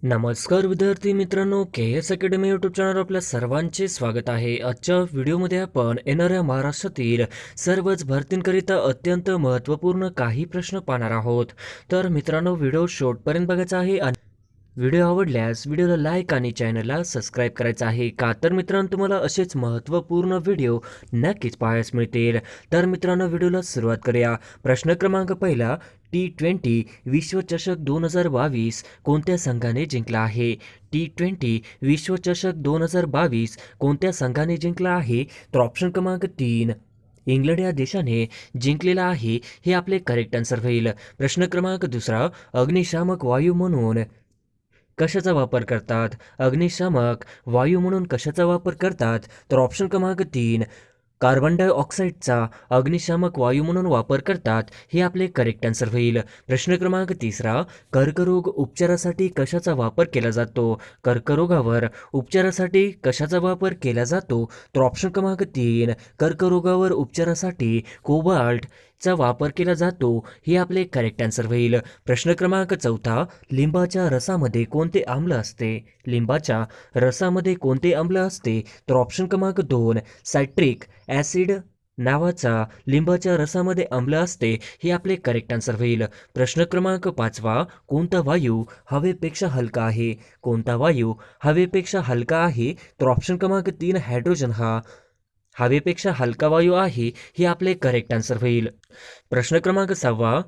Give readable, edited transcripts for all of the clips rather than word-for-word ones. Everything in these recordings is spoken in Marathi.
नमस्कार विद्यार्थी मित्रांनो, के एस अकॅडमी यूट्यूब चॅनल आपल्या सर्वांचे स्वागत आहे. आजच्या व्हिडिओमध्ये आपण येणाऱ्या महाराष्ट्रातील सर्वच भरतींकरिता अत्यंत महत्त्वपूर्ण काही प्रश्न पाहणार आहोत. तर मित्रांनो, व्हिडिओ शेवटपर्यंत बघायचा आहे आणि व्हिडिओ आवडल्यास व्हिडिओला लाईक आणि चॅनलला सबस्क्राईब करायचं आहे. का तर मित्रांनो, तुम्हाला असेच महत्त्वपूर्ण व्हिडिओ नक्कीच पाहायला मिळतील. तर मित्रांनो, व्हिडिओला सुरुवात करूया. प्रश्न क्रमांक पहिला, T20 विश्वचषक 2022 कोणत्या संघाने जिंकला आहे? T20 विश्वचषक 2022 कोणत्या संघाने जिंकला आहे? तर ऑप्शन क्रमांक 3 इंग्लंड या देशाने जिंकलेला आहे, हे आपले करेक्ट आन्सर होईल. प्रश्न क्रमांक दुसरा, अग्निशामक वायू म्हणून कशाचा वापर करतात? अग्निशामक वायू म्हणून कशाचा वापर करतात? तर ऑप्शन क्रमांक 3 कार्बन डायऑक्साईडचा अग्निशामक वायू म्हणून वापर करतात, हे आपले करेक्ट आन्सर होईल. प्रश्न क्रमांक तिसरा, कर्करोग उपचारासाठी कशाचा वापर केला जातो? कर्करोगावर उपचारासाठी कशाचा वापर केला जातो? तर ऑप्शन क्रमांक 3 कर्करोगावर उपचारासाठी कोबाल्टचा वापर केला जातो, हे आपले करेक्ट आन्सर होईल. प्रश्न क्रमांक चौथा, लिंबाच्या रसामध्ये कोणते आम्ल असते? लिंबाच्या रसामध्ये कोणते आम्ल असते? तर ऑप्शन क्रमांक 2 सायट्रिक ॲसिड नावाचा लिंबाच्या रसामध्ये आम्ल असते, हे आपले करेक्ट आन्सर होईल. प्रश्न क्रमांक पाचवा, कोणता वायू हवेपेक्षा हलका आहे? कोणता वायू हवेपेक्षा हलका आहे? तर ऑप्शन क्रमांक 3 हायड्रोजन हा हवेपेक्षा हलका वायू आहे, हे आपले करेक्ट आन्सर होईल. प्रश्न क्रमांक 6,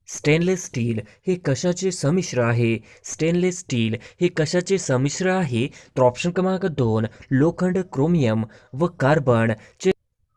स्टेनलेस स्टील हे कशाचे संमिश्र आहे? स्टेनलेस स्टील हे कशाचे संमिश्र आहे? तर ऑप्शन क्रमांक 2 लोखंड, क्रोमियम व कार्बनचे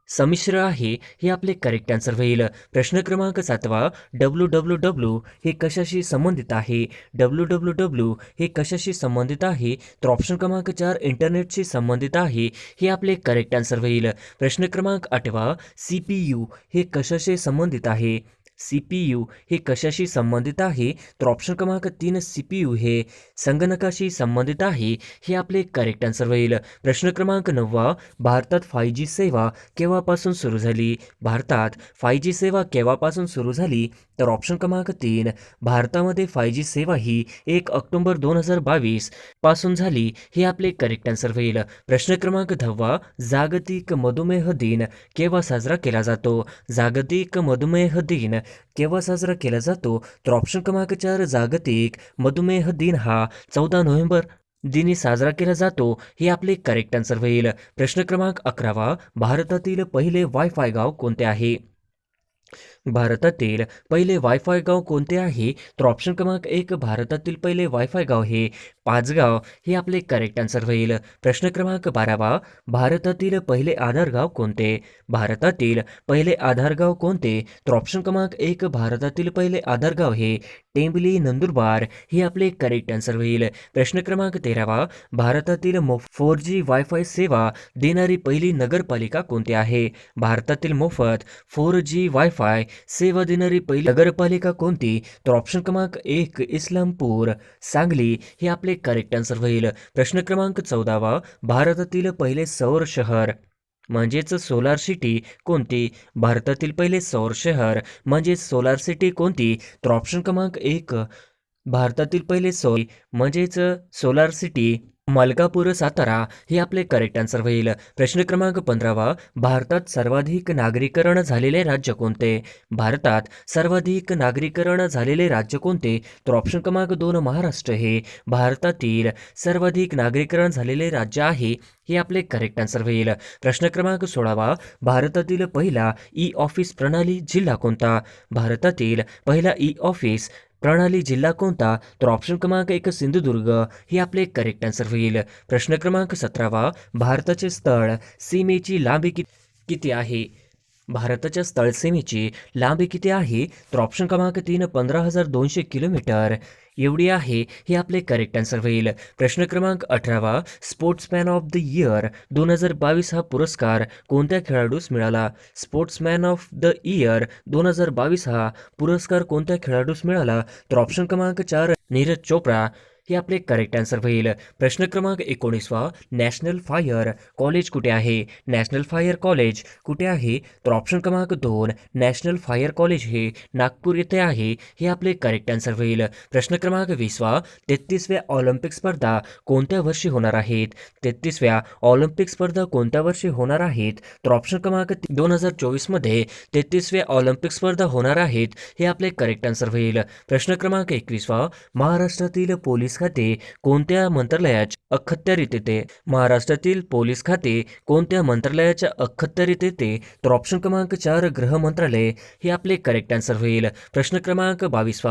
संमिश्र आहे, हे आपले करेक्ट आन्सर होईल. प्रश्न क्रमांक 7, WWW हे कशाशी संबंधित आहे? WWW हे कशाशी संबंधित आहे? तर ऑप्शन क्रमांक 4 इंटरनेटशी संबंधित आहे, हे आपले करेक्ट आन्सर होईल. प्रश्न क्रमांक 8, CPU हे कशाशी संबंधित आहे? CPU हे कशाशी संबंधित आहे? तर ऑप्शन क्रमांक 3 CPU हे संगणकाशी संबंधित आहे, हे आपले करेक्ट आन्सर होईल. प्रश्न क्रमांक 9, भारतात 5G सेवा केव्हापासून सुरू झाली? भारतात 5G सेवा केव्हापासून सुरू झाली? तर ऑप्शन क्रमांक 3 भारतामध्ये 5G सेवा ही 1 ऑक्टोबर 2022 पासून झाली, हे आपले करेक्ट आन्सर होईल. प्रश्न क्रमांक 10, जागतिक मधुमेह दिन केव्हा साजरा केला जातो? जागतिक मधुमेह दिन केव्हा साजरा केला जातो? तर ऑप्शन क्रमांक 4 जागतिक मधुमेह दिन हा 14 नोव्हेंबर दिनी साजरा केला जातो, हे आपले करेक्ट आन्सर होईल. प्रश्न क्रमांक 11, भारतातील पहिले वायफाय गाव कोणते आहे? भारतातील पहिले वायफाय गाव कोणते आहे? तर ऑप्शन क्रमांक 1 भारतातील पहिले वायफाय गाव हे पाचगाव, हे आपले करेक्ट आन्सर होईल. प्रश्न क्रमांक 12, भारतातील पहिले आधार गाव कोणते? भारतातील पहिले आधार गाव कोणते? तर ऑप्शन क्रमांक 1 भारतातील पहिले आधार गाव हे टेंबली, नंदुरबार, हे आपले करेक्ट आन्सर होईल. प्रश्न क्रमांक 13, भारतातील 4G वायफाय सेवा देणारी पहिली नगरपालिका कोणती आहे? भारतातील मोफत 4G वायफाय सेवा देणारी पहिली नगरपालिका कोणती? तर ऑप्शन क्रमांक 1 इस्लामपूर, सांगली, हे आपले करेक्ट आन्सर होईल. प्रश्न क्रमांक 14, भारतातील पहिले सौर शहर म्हणजेच सोलार सिटी कोणती? भारतातील पहिले सौर शहर म्हणजेच सोलार सिटी कोणती? तर ऑप्शन क्रमांक 1 भारतातील पहिले सौर म्हणजेच सोलार सिटी मलकापूर, सातारा, हे आपले करेक्ट आन्सर होईल. प्रश्न क्रमांक 15, भारतात सर्वाधिक नागरीकरण झालेले राज्य कोणते? भारतात सर्वाधिक नागरीकरण झालेले राज्य कोणते? तर ऑप्शन क्रमांक 2 महाराष्ट्र हे भारतातील सर्वाधिक नागरीकरण झालेले राज्य आहे, हे आपले करेक्ट आन्सर होईल. प्रश्न क्रमांक 16, भारतातील पहिला ई ऑफिस प्रणाली जिल्हा कोणता? भारतातील पहिला ई ऑफिस प्रणाली जिल्हा कोणता? तर ऑप्शन क्रमांक 1 सिंधुदुर्ग, हे आपले करेक्ट आन्सर होईल. प्रश्न क्रमांक 17, भारताचे स्थळ सीमेची लांबी किती आहे? भारताच्या स्थळ सीमेची लांबी किती आहे? तर ऑप्शन क्रमांक 3 15,200 किलोमीटर एवढी आहे, हे आपले करेक्ट आन्सर होईल. प्रश्न क्रमांक 18, स्पोर्ट्समॅन ऑफ द इयर 2022 हा पुरस्कार कोणत्या खेळाडूस मिळाला? स्पोर्ट्समॅन ऑफ द इयर 2022 हा पुरस्कार कोणत्या खेळाडूस मिळाला? तर ऑप्शन क्रमांक 4 नीरज चोप्रा हे आपले करेक्ट आन्सर होईल. प्रश्न क्रमांक 19 नॅशनल फायर कॉलेज कुठे आहे? नॅशनल फायर कॉलेज कुठे आहे? तर ऑप्शन क्रमांक 2 नॅशनल फायर कॉलेज हे नागपूर येथे आहे. हे आपले करेक्ट आन्सर होईल. प्रश्न क्रमांक 20 33व्या ऑलिम्पिक स्पर्धा कोणत्या वर्षी होणार आहेत? 33व्या ऑलिम्पिक स्पर्धा कोणत्या वर्षी होणार आहेत? तर ऑप्शन क्रमांक 2024 मध्ये 33व्या ऑलिम्पिक स्पर्धा होणार आहेत. हे आपले करेक्ट आन्सर होईल. प्रश्न क्रमांक 21 महाराष्ट्रातील पोलीस खाते कोणत्या मंत्रालयाच्या अखत्यारीत येते? महाराष्ट्रातील पोलीस खाते कोणत्या मंत्रालयाच्या अखत्यारीत येते? तर ऑप्शन क्रमांक 4 गृह मंत्रालय हे आपले करेक्ट आन्सर होईल. प्रश्न क्रमांक 22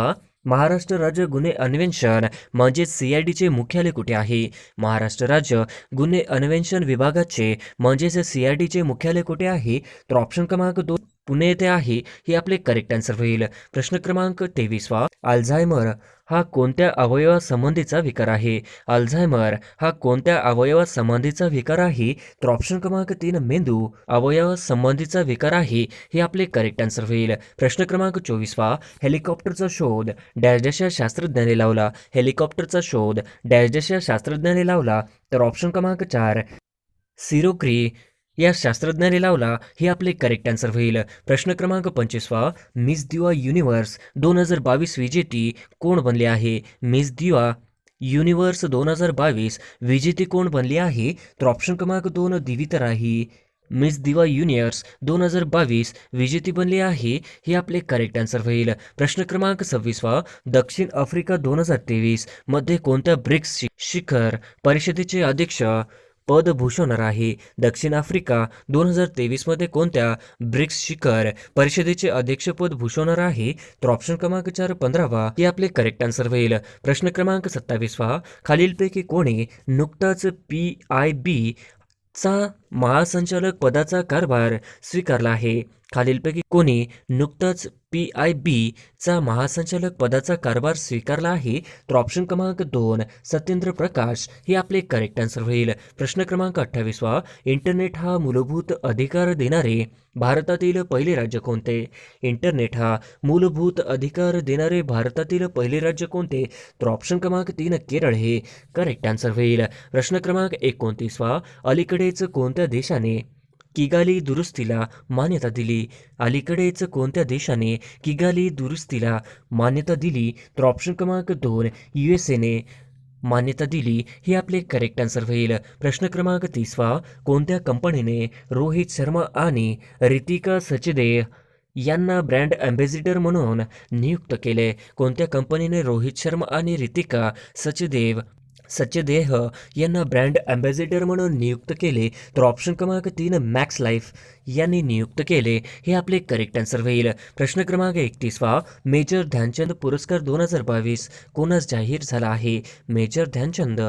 महाराष्ट्र राज्य गुन्हे अन्वेषण म्हणजे CIDचे मुख्यालय कुठे आहे? महाराष्ट्र राज्य गुन्हे अन्वेषण विभागाचे म्हणजेच CIDचे मुख्यालय कुठे आहे? तर ऑप्शन क्रमांक 2 पुणे येथे आहे. हे आपले करेक्ट आन्सर होईल. प्रश्न क्रमांक 23 अल्झायमर हा कोणत्या अवयवासंबंधीचा विकार आहे? अल्झायमर हा कोणत्या अवयवासंबंधीचा विकार आहे? तर ऑप्शन क्रमांक 3 मेंदू अवयवासंबंधीचा विकार आहे. हे आपले करेक्ट आन्सर होईल. प्रश्न क्रमांक 24 हेलिकॉप्टरचा शोध डॅश डॅश या शास्त्रज्ञाने लावला. हेलिकॉप्टरचा शोध डॅश डॅश या शास्त्रज्ञाने लावला. तर ऑप्शन क्रमांक 4 सिरोक्री या शास्त्रज्ञाने लावला. हे आपले करेक्ट आन्सर होईल. प्रश्न क्रमांक 25 मिस दिवा युनिव्हर्स 2022 विजेती कोण बनले आहे? मिस दिवा युनिव्हर्स 2022 विजेती कोण बनली आहे? तर ऑप्शन क्रमांक 2 दिविता राही. मिस दिवा युनिव्हर्स 2022 विजेती बनली आहे. हे आपले करेक्ट आन्सर होईल. प्रश्न क्रमांक 26 दक्षिण आफ्रिका 2023 मध्ये कोणत्या ब्रिक्स शिखर परिषदेचे अध्यक्ष पद भूषवणार आहे? दक्षिण आफ्रिका 2023 मध्ये कोणत्या ब्रिक्स शिखर परिषदेचे अध्यक्षपद भूषवणार आहे? तर ऑप्शन क्रमांक 4 15 हे आपले करेक्ट आन्सर होईल. प्रश्न क्रमांक 27 खालीलपैकी कोणी नुकताच PIB चा महासंचालक पदाचा कारभार स्वीकारला आहे? खालीलपैकी कोणी नुकताच PIB चा महासंचालक पदाचा कारभार स्वीकारला आहे? तर ऑप्शन क्रमांक 2 सत्येंद्र प्रकाश हे आपले करेक्ट आन्सर होईल. प्रश्न क्रमांक 28 इंटरनेट हा मूलभूत अधिकार देणारे भारतातील पहिले राज्य कोणते? इंटरनेट हा मूलभूत अधिकार देणारे भारतातील पहिले राज्य कोणते? तर ऑप्शन क्रमांक 3 केरळ हे करेक्ट आन्सर होईल. प्रश्न क्रमांक 29 अलीकडेच कोणत्या देशाने किगाली दुरुस्तीला मान्यता दिली? अलीकडेच कोणत्या देशाने किगाली दुरुस्तीला मान्यता दिली? तर ऑप्शन क्रमांक 2 USA ने मान्यता दिली. हे आपले करेक्ट आन्सर होईल. प्रश्न क्रमांक 30 कोणत्या कंपनीने रोहित शर्मा आणि रितिका सचदेव यांना ब्रँड अँबॅसिडर म्हणून नियुक्त केले? कोणत्या कंपनीने रोहित शर्मा आणि रितिका सचदेह यांना ब्रँड अँबॅसिडर म्हणून नियुक्त केले? तर ऑप्शन क्रमांक 3 मॅक्स लाईफ यांनी नियुक्त केले. हे आपले करेक्ट आन्सर होईल. प्रश्न क्रमांक 31 मेजर ध्यानचंद पुरस्कार 2022 कोणास जाहीर झाला आहे? मेजर ध्यानचंद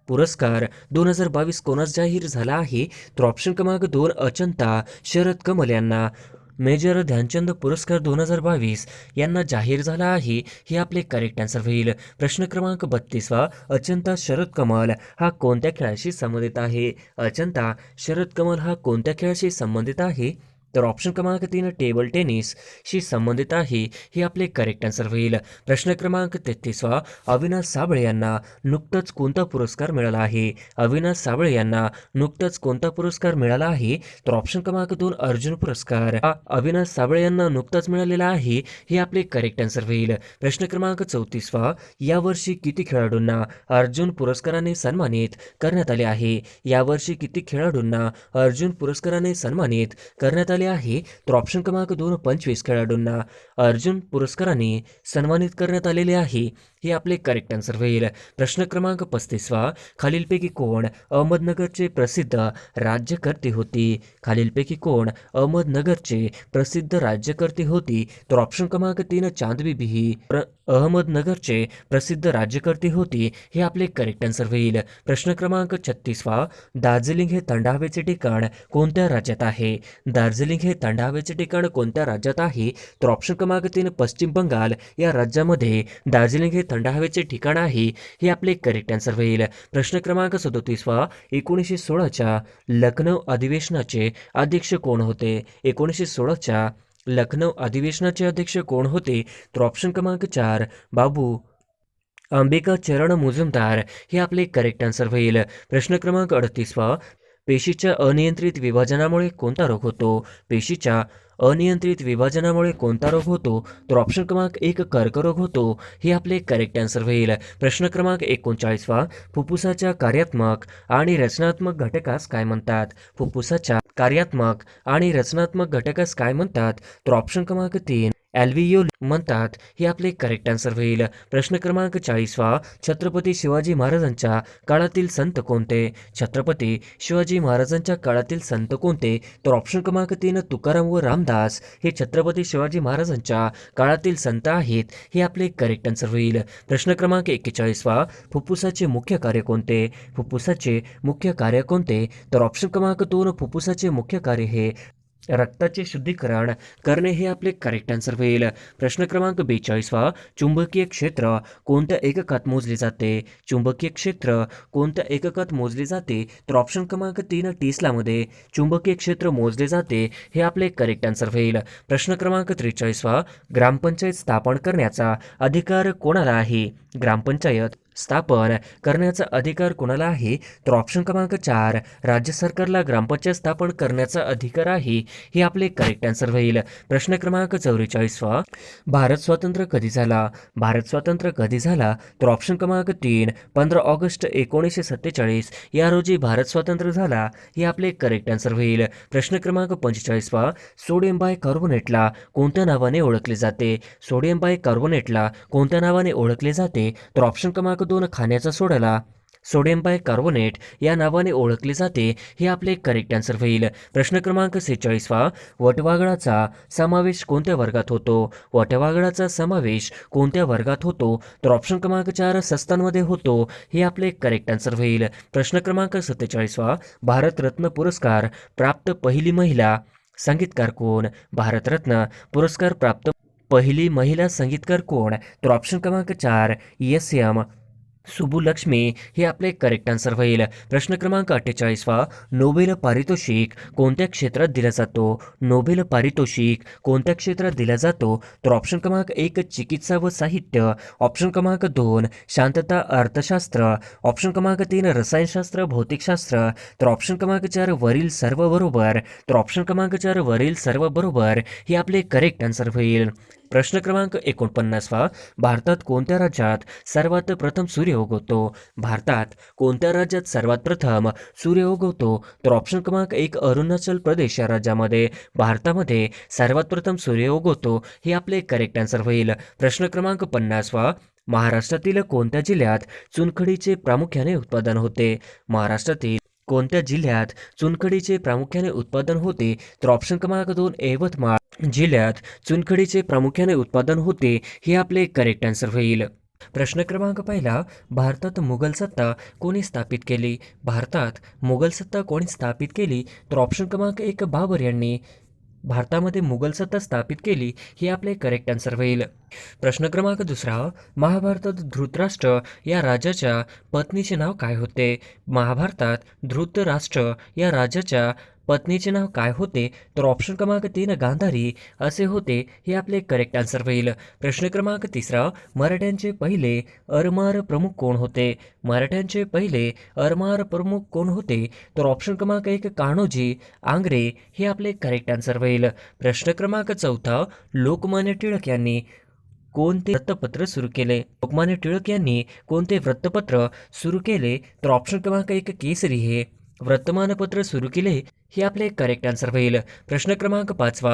पुरस्कार 2022 कोणास जाहीर झाला आहे? तर ऑप्शन क्रमांक 2 अचंता शरद कमल यांना मेजर ध्यानचंद पुरस्कार 2022 यांना जाहीर झाला आहे. हे आपले करेक्ट आन्सर होईल. प्रश्न क्रमांक 32 अचंता शरद कमल हा कोणत्या खेळाशी संबंधित आहे? अचंता शरद कमल हा कोणत्या खेळाशी संबंधित आहे? तर ऑप्शन क्रमांक 3 टेबल टेनिसशी संबंधित आहे. हे आपले करेक्ट आन्सर होईल. प्रश्न क्रमांक 33 अविनाश साबळे यांना नुकताच कोणता पुरस्कार मिळाला आहे? अविनाश साबळे यांना नुकताच कोणता पुरस्कार मिळाला आहे? तर ऑप्शन क्रमांक 2 अर्जुन पुरस्कार हा अविनाश साबळे यांना नुकताच मिळालेला आहे. हे आपले करेक्ट आन्सर होईल. प्रश्न क्रमांक 34 यावर्षी किती खेळाडूंना अर्जुन पुरस्काराने सन्मानित करण्यात आले आहे? यावर्षी किती खेळाडूंना अर्जुन पुरस्काराने सन्मानित करण्यात आले आहे? तर ऑप्शन क्रमांक 2 25 खेळाडूंना अर्जुन पुरस्काराने सन्मानित करण्यात आलेले आहे. हे आपले करेक्ट आन्सर होईल. प्रश्न क्रमांक 35 खालीलपैकी कोण अहमदनगरचे प्रसिद्ध राज्यकर्ते होते? खालीलपैकी कोण अहमदनगरचे प्रसिद्ध राज्यकर्ते होती? तर ऑप्शन क्रमांक 3 चांद बीबी ही अहमदनगरचे प्रसिद्ध राज्यकर्ते होती. हे आपले करेक्ट आन्सर होईल. प्रश्न क्रमांक 36 दार्जिलिंग हे थंड हवेचे ठिकाण कोणत्या राज्यात आहे? दार्जिलिंग हे थंड हवेचे ठिकाण कोणत्या राज्यात आहे? तर ऑप्शन क्रमांक 3 पश्चिम बंगाल या राज्यामध्ये दार्जिलिंग हे थंड हवेचे ठिकाण आहे. हे आपले करेक्ट आन्सर होईल. प्रश्न क्रमांक 37 1916च्या लखनौ अधिवेशनाचे अध्यक्ष कोण होते? 1916च्या लखनौ अधिवेशनाचे अध्यक्ष कोण होते? तर ऑप्शन क्रमांक 4 बाबू अंबिका चरण मुजुमदार हे आपले करेक्ट आन्सर होईल. प्रश्न क्रमांक 38 पेशीच्या अनियंत्रित विभाजनामुळे कोणता रोग होतो? पेशीच्या अनियंत्रित विभाजनामुळे कोणता रोग होतो? तर ऑप्शन क्रमांक 1 कर्करोग होतो हे आपले करेक्ट आन्सर होईल. प्रश्न क्रमांक 39 फुफ्फुसाच्या कार्यात्मक आणि रचनात्मक घटकास काय म्हणतात? फुफ्फुसाच्या कार्यात्मक आणि रचनात्मक घटकास काय म्हणतात? तर ऑप्शन क्रमांक 3 ॲल्व्हियोल म्हणतात हे आपले करेक्ट आन्सर होईल. प्रश्न क्रमांक 40 छत्रपती शिवाजी महाराजांच्या काळातील संत कोणते? छत्रपती शिवाजी महाराजांच्या काळातील संत कोणते? तर ऑप्शन क्रमांक 3 तुकाराम व रामदास हे छत्रपती शिवाजी महाराजांच्या काळातील संत आहेत हे आपले करेक्ट आन्सर होईल. प्रश्न क्रमांक 41 फुफ्फुसाचे मुख्य कार्य कोणते? फुफ्फुसाचे मुख्य कार्य कोणते? तर ऑप्शन क्रमांक 2 फुफ्फुसाचे मुख्य कार्य हे रक्ताचे शुद्धीकरण करणे हे आपले करेक्ट आन्सर होईल. प्रश्न क्रमांक 42 चुंबकीय क्षेत्र कोणत्या एककात मोजले जाते? चुंबकीय क्षेत्र कोणत्या एककात मोजले जाते? तर ऑप्शन क्रमांक 3 टेस्लामध्ये चुंबकीय क्षेत्र मोजले जाते हे आपले करेक्ट आन्सर होईल. प्रश्न क्रमांक 43 ग्रामपंचायत स्थापन करण्याचा अधिकार कोणाला आहे? ग्रामपंचायत स्थापन करण्याचा अधिकार कोणाला आहे? तर ऑप्शन क्रमांक 4 राज्य सरकारला ग्रामपंचायत स्थापन करण्याचा अधिकार आहे हे आपले करेक्ट आन्सर होईल. प्रश्न क्रमांक 44 भारत स्वतंत्र कधी झाला? भारत स्वतंत्र कधी झाला? तर ऑप्शन क्रमांक 3 15 ऑगस्ट 1947 या रोजी भारत स्वतंत्र झाला हे आपले करेक्ट आन्सर होईल. प्रश्न क्रमांक 45 सोडियम बायकार्बोनेटला कोणत्या नावाने ओळखले जाते? सोडियम बायकार्बोनेटला कोणत्या नावाने ओळखले जाते? तर ऑप्शन क्रमांक 2 खाण्याच्या सोड्याला सोडियम बायकार्बोनेट या नावाने ओळखले जाते हे आपले करेक्ट आन्सर होईल. प्रश्न क्रमांक 46 वटवाघळाचा समावेश कोणत्या वर्गात होतो? वटवाघळाचा समावेश कोणत्या वर्गात होतो? तर ऑप्शन क्रमांक 4 सस्तांमध्ये होतो हे आपले करेक्ट आन्सर होईल. प्रश्न क्रमांक 47 भारतरत्न पुरस्कार प्राप्त पहिली महिला संगीतकार कोण? भारतरत्न पुरस्कार प्राप्त पहिली महिला संगीतकार कोण? तर ऑप्शन क्रमांक 4 एस.एम. सुबुलक्ष्मी हे आपले करेक्ट आन्सर होईल. प्रश्न क्रमांक 48 नोबेल पारितोषिक कोणत्या क्षेत्रात दिला जातो? नोबेल पारितोषिक कोणत्या क्षेत्रात दिला जातो? तर ऑप्शन क्रमांक 1 चिकित्सा व साहित्य, ऑप्शन क्रमांक 2 शांतता अर्थशास्त्र, ऑप्शन क्रमांक 3 रसायनशास्त्र भौतिकशास्त्र, तर ऑप्शन क्रमांक 4 वरील सर्व बरोबर, तर ऑप्शन क्रमांक 4 वरील सर्व बरोबर हे आपले करेक्ट आन्सर होईल. प्रश्न क्रमांक 49 भारतात कोणत्या राज्यात सर्वात प्रथम सूर्य उगवतो? भारतात कोणत्या राज्यात सर्वात प्रथम सूर्य उगवतो? तर ऑप्शन क्रमांक 1 अरुणाचल प्रदेश या राज्यामध्ये भारतामध्ये सर्वात प्रथम सूर्य उगवतो हे आपले करेक्ट आन्सर होईल. प्रश्न क्रमांक 50 महाराष्ट्रातील कोणत्या जिल्ह्यात चुनखडीचे प्रामुख्याने उत्पादन होते? महाराष्ट्रातील कोणत्या जिल्ह्यात चुनखडीचे प्रामुख्याने उत्पादन होते? तर ऑप्शन क्रमांक 2 यवतमाळ जिल्ह्यात चुनखडीचे प्रामुख्याने उत्पादन होते हे आपले करेक्ट आन्सर होईल. प्रश्न क्रमांक 1 भारतात मुघल सत्ता कोणी स्थापित केली? भारतात मुघल सत्ता कोणी स्थापित केली? तर ऑप्शन क्रमांक 1 बाबर यांनी भारतामध्ये मुघल सत्ता स्थापित केली हे आपले करेक्ट आन्सर होईल. प्रश्न क्रमांक 2 महाभारतात धृतराष्ट्र या राजाच्या पत्नीचे नाव काय होते? महाभारतात धृतराष्ट्र या राजाच्या पत्नीचे नाव काय होते? तर ऑप्शन क्रमांक 3 गांधारी असे होते हे आपले करेक्ट आन्सर होईल. प्रश्न क्रमांक 3 मराठ्यांचे पहिले अरमार प्रमुख कोण होते? मराठ्यांचे पहिले अरमार प्रमुख कोण होते? तर ऑप्शन क्रमांक 1 कान्होजी आंग्रे हे आपले करेक्ट आन्सर होईल. प्रश्न क्रमांक 4 लोकमान्य टिळक यांनी कोणते वृत्तपत्र सुरू केले? लोकमान्य टिळक यांनी कोणते वृत्तपत्र सुरू केले? तर ऑप्शन क्रमांक 1 केसरी हे वर्तमानपत्र सुरू केले हे आपले करेक्ट आन्सर होईल. प्रश्न क्रमांक 5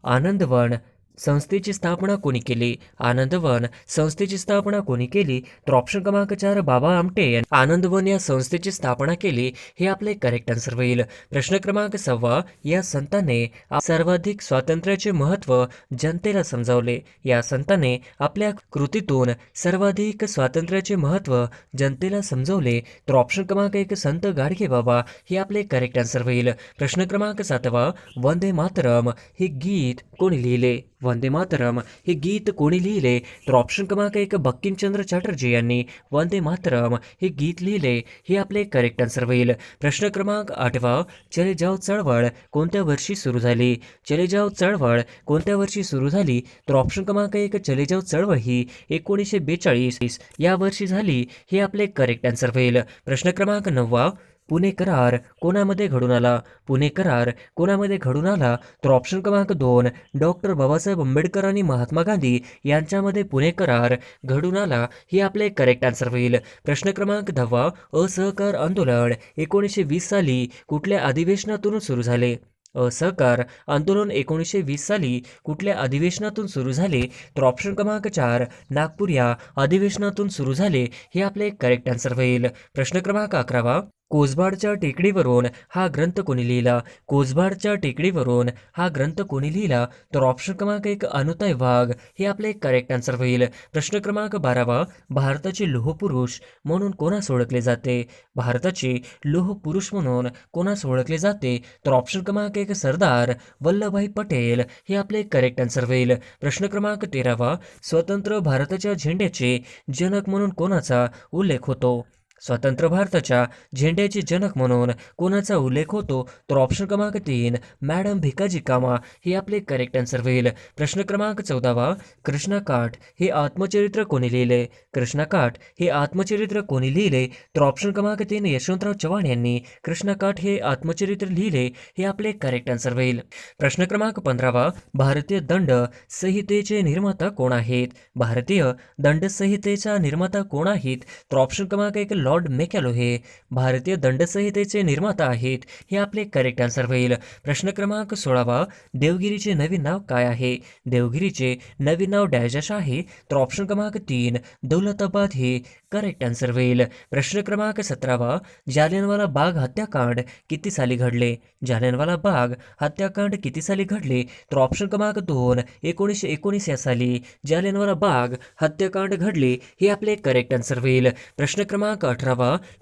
आनंदवन संस्थेची स्थापना कोणी केली? आनंदवन संस्थेची स्थापना कोणी केली? तर ऑप्शन क्रमांक 4 बाबा आमटे यांनी आनंदवन या संस्थेची स्थापना केली हे आपले करेक्ट आन्सर होईल. प्रश्न क्रमांक 6 या संतांनी सर्वाधिक स्वातंत्र्याचे महत्त्व जनतेला समजावले. या संतांनी आपल्या कृतीतून सर्वाधिक स्वातंत्र्याचे महत्त्व जनतेला समजावले. तर ऑप्शन क्रमांक 1 संत गाडगे बाबा हे आपले करेक्ट आन्सर होईल. प्रश्न क्रमांक 7 वंदे मातरम हे गीत कोणी लिहिले? वंदे मातरम हे गीत कोणी लिहिले? तर ऑप्शन क्रमांक 1 बंकिमचंद्र चॅटर्जी यांनी वंदे मातरम हे गीत लिहिले. हे आपले करेक्ट आन्सर होईल. प्रश्न क्रमांक 8 चले जाओ चळवळ कोणत्या वर्षी सुरू झाली? चले जाओ चळवळ कोणत्या वर्षी सुरू झाली? तर ऑप्शन क्रमांक 1 चले जाओ चळवळ ही 1942 या वर्षी झाली. हे आपले करेक्ट आन्सर होईल. प्रश्न क्रमांक 9 पुणे करार कोणामध्ये घडून आला? पुणे करार कोणामध्ये घडून आला? तर ऑप्शन क्रमांक 2 डॉक्टर बाबासाहेब आंबेडकर आणि महात्मा गांधी यांच्यामध्ये पुणे करार घडून आला. हे आपले करेक्ट आन्सर होईल. प्रश्न क्रमांक 10 असहकार आंदोलन 1920 साली कुठल्या अधिवेशनातून सुरू झाले? असहकार आंदोलन 1920 साली कुठल्या अधिवेशनातून सुरू झाले? तर ऑप्शन क्रमांक 4 नागपूर या अधिवेशनातून सुरू झाले. हे आपले करेक्ट आन्सर होईल. प्रश्न क्रमांक 11 कोसबाडच्या टेकडीवरून हा ग्रंथ कोणी लिहिला? कोसबाडच्या टेकडीवरून हा ग्रंथ कोणी लिहिला? तर ऑप्शन क्रमांक 1 अनुताई वाघ हे आपले करेक्ट आन्सर होईल. प्रश्न क्रमांक 12 भारताचे लोहपुरुष म्हणून कोणास ओळखले जाते? भारताचे लोहपुरुष म्हणून कोणास ओळखले जाते? तर ऑप्शन क्रमांक 1 सरदार वल्लभभाई पटेल हे आपले करेक्ट आन्सर होईल. प्रश्न क्रमांक 13 स्वतंत्र भारताच्या झेंड्याचे जनक म्हणून कोणाचा उल्लेख होतो? स्वतंत्र भारताच्या झेंड्याचे जनक म्हणून कोणाचा उल्लेख होतो? तर ऑप्शन क्रमांक 3 मॅडम भिकाजी कामा हे आपले करेक्ट आन्सर होईल. प्रश्न क्रमांक 14 कृष्णाकाठ हे आत्मचरित्र कोणी लिहिले? कृष्णाकाठ हे आत्मचरित्र कोणी लिहिले? तर ऑप्शन क्रमांक 3 यशवंतराव चव्हाण यांनी कृष्णाकाठ हे आत्मचरित्र लिहिले. हे आपले करेक्ट आन्सर होईल. प्रश्न क्रमांक 15 भारतीय दंड संहितेचे निर्माता कोण आहेत? भारतीय दंड संहितेचा निर्माता कोण आहेत? तर ऑप्शन क्रमांक 1 लॉर्ड मेकॅलो हे भारतीय दंडसंहितेचे निर्माता आहेत. हे आपले करेक्ट आन्सर होईल. प्रश्न क्रमांक 16 देवगिरीचे नवीन नाव काय आहे? देवगिरीचे नवीन नाव डॅश आहे. तर ऑप्शन क्रमांक 3 दौलताबाद हे करेक्ट आन्सर होईल. प्रश्न क्रमांक 17 जालियनवाला बाग हत्याकांड किती साली घडले? जालियनवाला बाग हत्याकांड किती साली घडले? तर ऑप्शन क्रमांक 2 1919 या साली जालियनवाला बाग हत्याकांड घडले. हे आपले करेक्ट आन्सर होईल. प्रश्न क्रमांक 18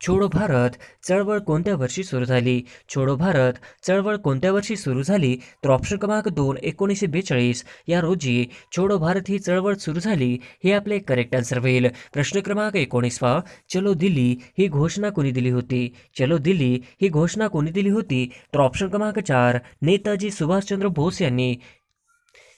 छोडो भारत चळवळ कोणत्या वर्षी सुरू झाली? छोडो भारत चळवळ कोणत्या वर्षी सुरू झाली? तर ऑप्शन क्रमांक 2 1942 या रोजी छोडो भारत ही चळवळ सुरू झाली. हे आपले करेक्ट आन्सर होईल. प्रश्न क्रमांक 19 चलो दिल्ली ही घोषणा कोणी दिली होती? चलो दिल्ली ही घोषणा कोणी दिली होती? तर ऑप्शन क्रमांक 4 नेताजी सुभाषचंद्र बोस यांनी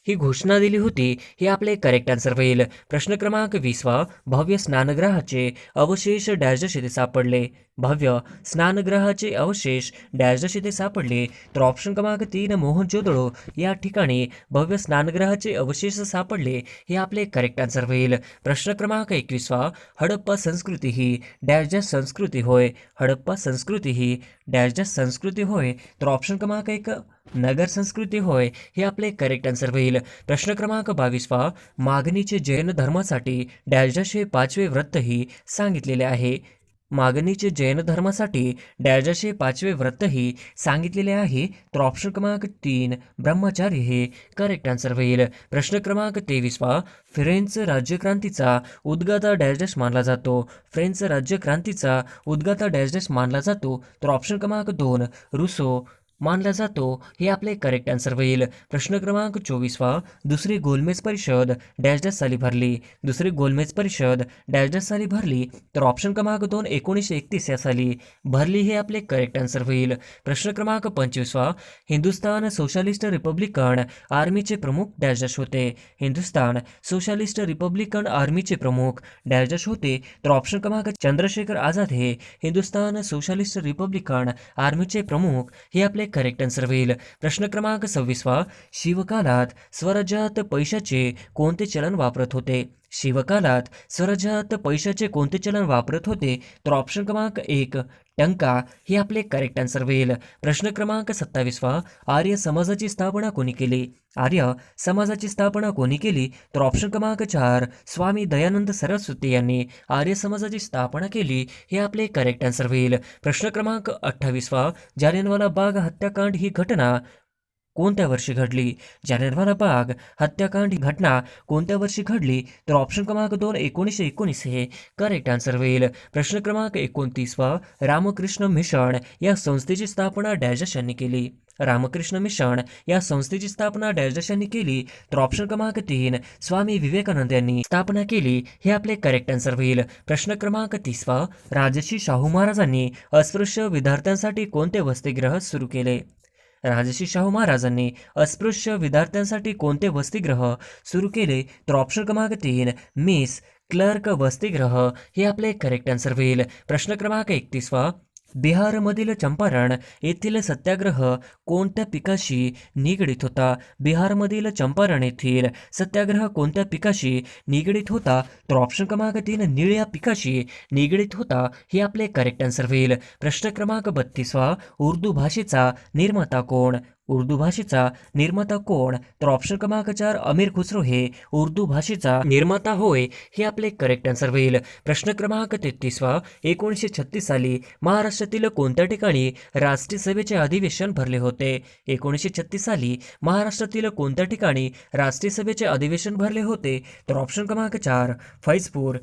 ही घोषणा दिली होती. हे आपले करेक्ट आन्सर होईल. प्रश्न क्रमांक 20 भव्य स्नानगृहाचे अवशेष डॅश येथे सापडले? भव्य स्नानगृहाचे अवशेष डॅश येथे सापडले? तर ऑप्शन क्रमांक 3 मोहनजोदडो या ठिकाणी भव्य स्नानगृहाचे अवशेष सापडले. हे आपले करेक्ट आन्सर होईल. प्रश्न क्रमांक 21 हडप्पा संस्कृती ही डॅश संस्कृती होय? हडप्पा संस्कृती ही डॅश संस्कृती होय? तर ऑप्शन क्रमांक 1 नगर संस्कृती होय. हे आपले करेक्ट आन्सर होईल. प्रश्न क्रमांक 22 मागणीचे जैन धर्मासाठी डॅश हे 5वे व्रत ही सांगितलेले आहे. मागणीचे जैन धर्मासाठी डॅश हे 5वे व्रत ही सांगितलेले आहे. तर ऑप्शन क्रमांक 3 ब्रह्मचार्य हे करेक्ट आन्सर होईल. प्रश्न क्रमांक 23 फ्रेंच राज्यक्रांतीचा उद्गाता डॅश मानला जातो? फ्रेंच राज्यक्रांतीचा उद्गाता डॅश मानला जातो? तर ऑप्शन क्रमांक 2 रुसो मानला जातो. हे आपले करेक्ट आन्सर होईल. प्रश्न क्रमांक 24 दुसरी गोलमेज परिषद डॅश साली भरली? दुसरी गोलमेज परिषद डॅश साली भरली? तर ऑप्शन क्रमांक 2 1931 या साली भरली. हे आपले करेक्ट आन्सर होईल. प्रश्न क्रमांक 25 हिंदुस्तान सोशलिस्ट रिपब्लिकन आर्मीचे प्रमुख डॅश होते? हिंदुस्तान सोशलिस्ट रिपब्लिकन आर्मीचे प्रमुख डॅश होते? तर ऑप्शन क्रमांक चंद्रशेखर आझाद हे हिंदुस्तान सोशलिस्ट रिपब्लिकन आर्मीचे प्रमुख. हे आपले करेक्ट आन्सर होईल. प्रश्न क्रमांक 26 शिवकालात स्वराज्यात पैशाचे कोणते चलन वापरत होते? शिवकालात स्वराज्यात पैशाचे कोणते चलन वापरत होते? तर ऑप्शन क्रमांक 1 टंका हे आपले करेक्ट आन्सर होईल. प्रश्न क्रमांक 27 आर्य समाजाची स्थापना कोणी केली? आर्य समाजाची स्थापना कोणी केली? तर ऑप्शन क्रमांक 4 स्वामी दयानंद सरस्वती यांनी आर्य समाजाची स्थापना केली. हे आपले करेक्ट आन्सर होईल. प्रश्न क्रमांक 28 जालियनवाला बाग हत्याकांड ही घटना कोणत्या वर्षी घडली? जालियनवाला बाग हत्याकांड घटना कोणत्या वर्षी घडली? तर ऑप्शन क्रमांक 2 1919 हे करेक्ट आन्सर होईल. प्रश्न क्रमांक 29 रामकृष्ण मिशन या संस्थेची स्थापना डॅश देशांनी केली? रामकृष्ण मिशन या संस्थेची स्थापना डॅश देशांनी केली? तर ऑप्शन क्रमांक 3 स्वामी विवेकानंद यांनी स्थापना केली हे आपले करेक्ट आन्सर होईल. प्रश्न क्रमांक 30 राजर्षी शाहू महाराजांनी अस्पृश्य विद्यार्थ्यांसाठी कोणते वसतिगृह सुरू केले? राजर्षी शाहू महाराजांनी अस्पृश्य विद्यार्थ्यांसाठी कोणते वसतिगृह सुरू केले? तर ऑप्शन क्रमांक 3 मिस क्लर्क वसतिगृह हे आपले करेक्ट आन्सर होईल. प्रश्न क्रमांक 31 बिहारमधील चंपारण येथील सत्याग्रह कोणत्या पिकाशी निगडीत होता? बिहारमधील चंपारण येथील सत्याग्रह कोणत्या पिकाशी निगडीत होता? तर ऑप्शन क्रमांक 3 निळ्या पिकाशी निगडीत होता हे आपले करेक्ट आन्सर होईल. प्रश्न क्रमांक 32 उर्दू भाषेचा निर्माता कोण? उर्दू भाषेचा निर्माता कोण? तर ऑप्शन क्रमांक 4 अमीर खुसरो हे उर्दू भाषेचा निर्माता होय हे आपले करेक्ट आन्सर होईल. प्रश्न क्रमांक 33 1936 साली महाराष्ट्रातील कोणत्या ठिकाणी राष्ट्रीय सभेचे अधिवेशन भरले होते? 1936 साली महाराष्ट्रातील कोणत्या ठिकाणी राष्ट्रीय सभेचे अधिवेशन भरले होते? तर ऑप्शन क्रमांक 4 फैजपूर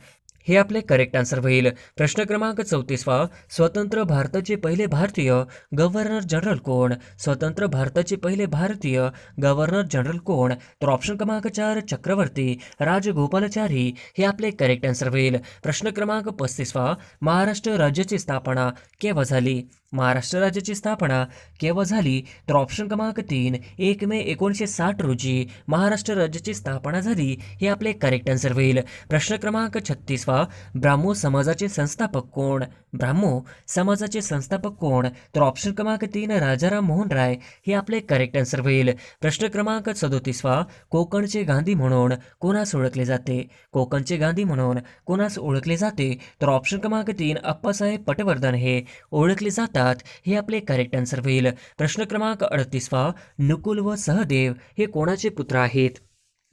हे आपले करेक्ट आन्सर होईल. प्रश्न क्रमांक 34 स्वतंत्र भारताचे पहिले भारतीय गव्हर्नर जनरल कोण? स्वतंत्र भारताचे पहिले भारतीय गव्हर्नर जनरल कोण? तर ऑप्शन क्रमांक 4 चक्रवर्ती राजगोपालाचारी हे आपले करेक्ट आन्सर होईल. प्रश्न क्रमांक 35 महाराष्ट्र राज्याची स्थापना केव्हा झाली? महाराष्ट्र राज्याची स्थापना केव्हा झाली? तर ऑप्शन क्रमांक 3 1 मे 1960 रोजी महाराष्ट्र राज्याची स्थापना झाली हे आपले करेक्ट आन्सर होईल. प्रश्न क्रमांक 36 ब्राह्मो समाजाचे संस्थापक कोण? ब्राह्मो समाजाचे संस्थापक कोण? तर ऑप्शन क्रमांक 3 राजाराम मोहन राय हे आपले करेक्ट आन्सर होईल. प्रश्न क्रमांक 37 कोकणचे गांधी म्हणून कोणास ओळखले जाते? कोकणचे गांधी म्हणून कोणास ओळखले जाते? तर ऑप्शन क्रमांक 3 अप्पासाहेब पटवर्धन हे ओळखले जातात हे आपले करेक्ट आन्सर होईल. प्रश्न क्रमांक 38 नकुल व सहदेव हे कोणाचे पुत्र आहेत?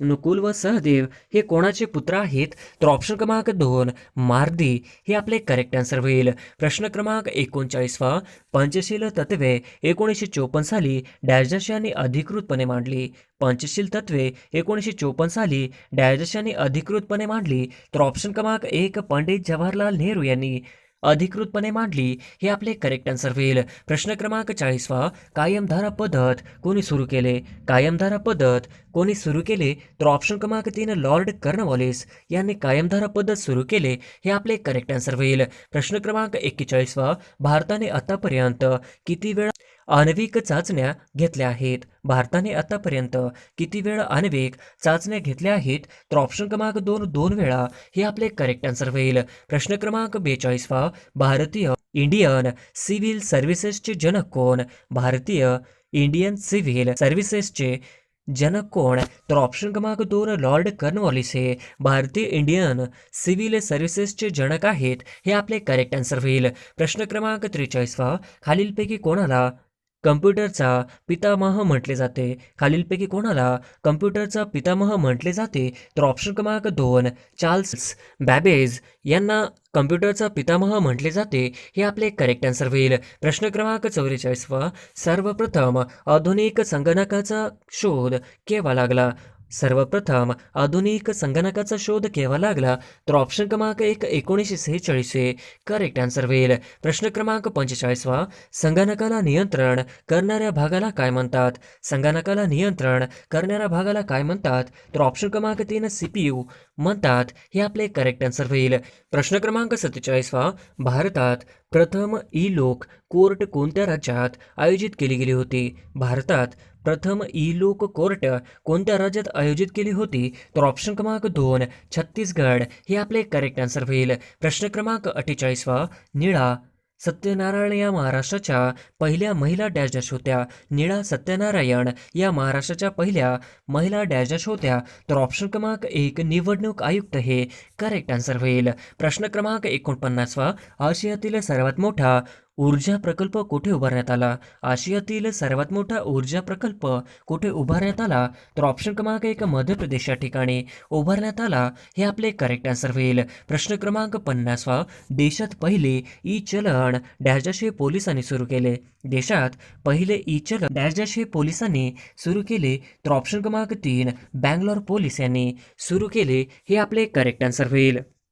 नकुल व सहदेव हे कोणाचे पुत्र आहेत? तर ऑप्शन क्रमांक 2 मार्दी हे आपले करेक्ट आन्सर होईल. प्रश्न क्रमांक 39 पंचशील तत्वे 1954 साली डॅश देशांनी अधिकृतपणे मांडली? पंचशील तत्वे 1954 साली डॅश देशांनी अधिकृतपणे मांडली? तर ऑप्शन क्रमांक 1 पंडित जवाहरलाल नेहरू यांनी अधिकृतपणे मांडली हे आपले करेक्ट आन्सर होईल. प्रश्न क्रमांक 40 कायमधारा पद्धत कोणी सुरू केले? कायमधारा पद्धत कोणी सुरू केले? तर ऑप्शन क्रमांक 3 लॉर्ड कॉर्नवॉलिस यांनी कायमधारा पद्धत सुरू केले हे आपले करेक्ट आन्सर होईल. प्रश्न क्रमांक 41 भारताने आतापर्यंत किती वेळा आण्विक चाचण्या घेतल्या आहेत? भारताने आतापर्यंत किती वेळा आण्विक चाचण्या घेतल्या आहेत? तर ऑप्शन क्रमांक 2 2 वेळा हे आपले करेक्ट आन्सर होईल. प्रश्न क्रमांक 42 भारतीय इंडियन सिव्हिल सर्व्हिसेसचे जनक कोण? भारतीय इंडियन सिव्हिल सर्व्हिसेसचे जनक कोण? तर ऑप्शन क्रमांक 2 लॉर्ड कॉर्नवॉलिस हे भारतीय इंडियन सिव्हिल सर्व्हिसेसचे जनक आहेत हे आपले करेक्ट आन्सर होईल. प्रश्न क्रमांक 43 खालीलपैकी कोणाला कम्प्युटरचा पितामह म्हटले जाते? खालीलपैकी कोणाला कम्प्युटरचा पितामह म्हटले जाते? तर ऑप्शन क्रमांक 2 चार्ल्स बॅबेज यांना कम्प्युटरचा पितामह म्हटले जाते हे आपले करेक्ट आन्सर होईल. प्रश्न क्रमांक 44 सर्वप्रथम आधुनिक संगणकाचा शोध केव्हा लागला? सर्वप्रथम आधुनिक संगणकाचा शोध केव्हा लागला? तर ऑप्शन क्रमांक 1 1946 हे करेक्ट आन्सर होईल. प्रश्न क्रमांक 45 संगणकाला नियंत्रण करणाऱ्या भागाला काय म्हणतात? संगणकाला नियंत्रण करणाऱ्या भागाला काय म्हणतात? तर ऑप्शन क्रमांक 3 CPU म्हणतात हे आपले करेक्ट आन्सर होईल. प्रश्न क्रमांक 47 भारतात प्रथम ई लोक कोर्ट कोणत्या राज्यात आयोजित केली गेली होती? भारतात प्रथम ई लोक कोर्ट कोणत्या राज्यात आयोजित केली होती? तर ऑप्शन क्रमांक 2 छत्तीसगड हे आपले करेक्ट आन्सर होईल. प्रश्न क्रमांक 48 निळा सत्यनारायण या महाराष्ट्राच्या पहिल्या महिला डॅश डॅश होत्या? निळा सत्यनारायण या महाराष्ट्राच्या पहिल्या महिला डॅश डॅश होत्या? तर ऑप्शन क्रमांक 1 निवडणूक आयुक्त हे करेक्ट आन्सर होईल. प्रश्न क्रमांक 49 आशियातील सर्वात मोठा ऊर्जा प्रकल्प कुठे उभारण्यात आला? आशियातील सर्वात मोठा ऊर्जा प्रकल्प कुठे उभारण्यात आला? तर ऑप्शन क्रमांक 1 मध्य प्रदेश या ठिकाणी उभारण्यात आला. हे आपले करेक्ट आन्सर होईल. प्रश्न क्रमांक 50वा. देशात पहिले ई चलन डॅशडॅशे पोलिसांनी सुरू केले. देशात पहिले ई चलन डॅशडॅशे पोलिसांनी सुरू केले. तर ऑप्शन क्रमांक 3 बँगलोर पोलीस यांनी सुरू केले. हे आपले करेक्ट आन्सर होईल.